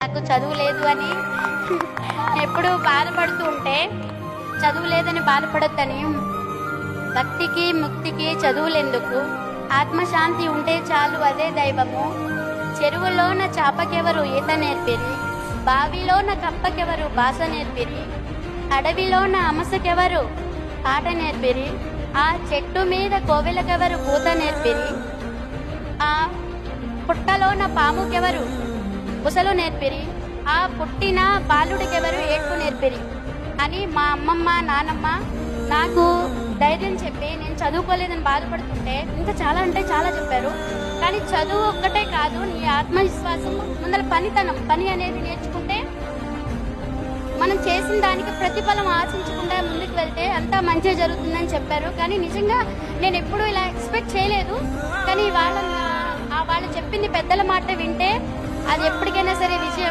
నాకు చదువు లేదు అని ఎప్పుడు బాధపడుతూ ఉంటే, చదువు లేదని బాధపడొద్దని, భక్తికి ముక్తికి చదువులెందుకు, ఆత్మశాంతి ఉంటే చాలు అదే దైవము. చెరువులోన చాపకెవరు ఈత నేర్పిరి, బావిలోన కప్పకెవరు భాష నేర్పిరి, అడవిలోన అమసకెవరు ఆట నేర్పిరి, ఆ చెట్టు మీద కోవెలకెవరు పూత నేర్పిరి, ఆ పుట్టలోన పాముకెవరు బుసలు నేర్పిరి, ఆ పుట్టిన బాలుడికెవరు ఏడ్పు నేర్పిరి అని మా అమ్మమ్మ నానమ్మ నాకు ధైర్యం చెప్పి, నేను చదువుకోలేదని బాధపడుతుంటే ఇంకా చాలా అంటే చాలా చెప్పారు. కానీ చదువు ఒక్కటే కాదు, నీ ఆత్మవిశ్వాసం ముందర పని అనేది నేర్చుకుంటే మనం చేసిన దానికి ప్రతిఫలం ఆశించకుండా ముందుకు వెళ్తే అంతా మంచిగా జరుగుతుందని చెప్పారు. కానీ నిజంగా నేను ఎప్పుడూ ఇలా ఎక్స్పెక్ట్ చేయలేదు. కానీ వాళ్ళు చెప్పింది పెద్దల మాట వింటే అది ఎప్పటికైనా సరే విజయం